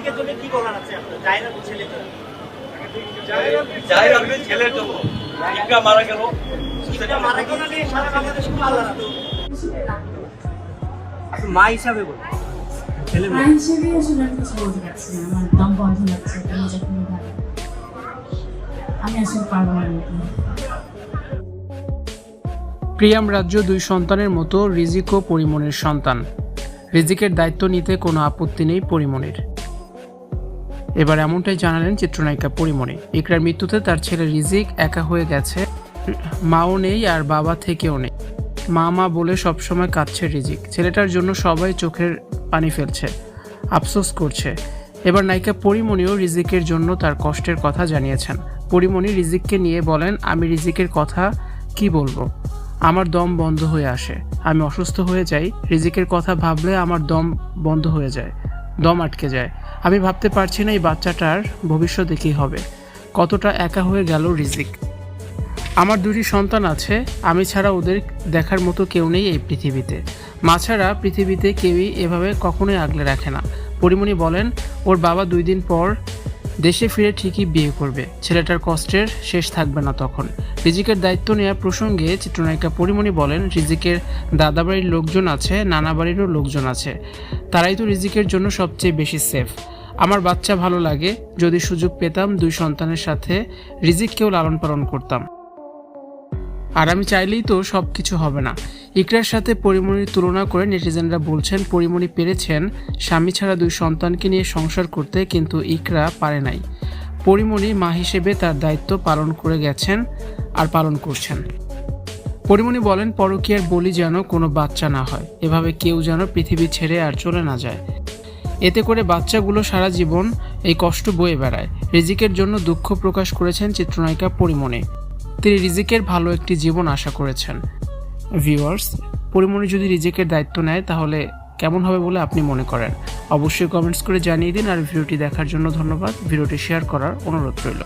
রিজিকের জন্য কি বলার আছে আপনার জাহির ছেলের জন্য? জাহির আলমের ছেলের জন্য ইকরা মারা গেল। এটা মারা গেল না, সারা বাংলাদেশ খুব আল্লাহ মা হিসাবে বল, ছেলে মা হিসেবে আসলে আমি কিছু বলতে পারছি না, আমার দম বন্ধ লাগছে, আমি যখন আমি আসলে পারবো না। প্রিয়াম রাজ্য দুই সন্তানের মতো রিজিকও পরিমণির সন্তান। রিজিকের দায়িত্ব নিতে কোনো আপত্তি নেই পরিমণির। এবার এমনটাই জানালেন চিত্রনায়িকা পরিমণি। ইকরার মৃত্যুতে তার ছেলে রিজিক একা হয়ে গেছে, মাও নেই আর বাবা থেকেও নেই। মা বলে সবসময় কাঁদছে রিজিক। ছেলেটার জন্য সবাই চোখের পানি ফেলছে, আফসোস করছে। এবার নায়িকা পরিমণিও রিজিকের জন্য তার কষ্টের কথা জানিয়েছেন। পরিমণি রিজিককে নিয়ে বলেন, আমি রিজিকের কথা কি বলবো, আমার দম বন্ধ হয়ে আসে, আমি অসুস্থ হয়ে যাই, রিজিকের কথা ভাবলে আমার দম বন্ধ হয়ে যায়, দম আটকে যায়। আমি ভাবতে পারছি না এই বাচ্চাটার ভবিষ্যতে কী হবে, কতটা একা হয়ে গেল রিজিক। আমার দুটি সন্তান আছে, আমি ছাড়া ওদের দেখার মতো কেউ নেই এই পৃথিবীতে। মা ছাড়া পৃথিবীতে কেউই এভাবে কখনোই আগলে রাখে না। পরিমণি বলেন, ওর বাবা 2 দিন পর দেশে ফিরে ঠিকই বিয়ে করবে, ছেলেটার কষ্টের শেষ থাকবে না তখন। রিজিকের দায়িত্ব নেওয়ার প্রসঙ্গে চিত্রনায়িকা পরিমণি বলেন, রিজিকের দাদাবাড়ির লোকজন আছে, নানা বাড়িরও লোকজন আছে, তারাই তো রিজিকের জন্য সবচেয়ে বেশি সেফ। আমার বাচ্চা ভালো লাগে, যদি সুযোগ পেতাম 2 সন্তানের সাথে রিজিককেও লালন পালন করতাম। আর আমি চাইলেই তো সব কিছু হবে না। ইকরার সাথে পরিমণির তুলনা করে নেটিজেনরা বলছেন, পরিমণি পেরেছেন স্বামী ছাড়া 2 সন্তানকে নিয়ে সংসার করতে, কিন্তু ইকরা পারে নাই। পরিমণি মা হিসেবে তার দায়িত্ব পালন করে গেছেন আর পালন করছেন। পরিমণি বলেন, পরকীয়ার বলি যেন কোনো বাচ্চা না হয়, এভাবে কেউ যেন পৃথিবী ছেড়ে আর চলে না যায়, এতে করে বাচ্চাগুলো সারা জীবন এই কষ্ট বয়ে বেড়ায়। রিজিকের জন্য দুঃখ প্রকাশ করেছেন চিত্রনায়িকা পরিমণি। তিনি রিজিকের ভালো একটি জীবন আশা করেছেন। ভিউয়ার্স, পরিমণি যদি রিজিকের দায়িত্ব নেয় তাহলে কেমন হবে বলে আপনি মনে করেন? অবশ্যই কমেন্টস করে জানিয়ে দিন। আর ভিডিওটি দেখার জন্য ধন্যবাদ। ভিডিওটি শেয়ার করার অনুরোধ রইল।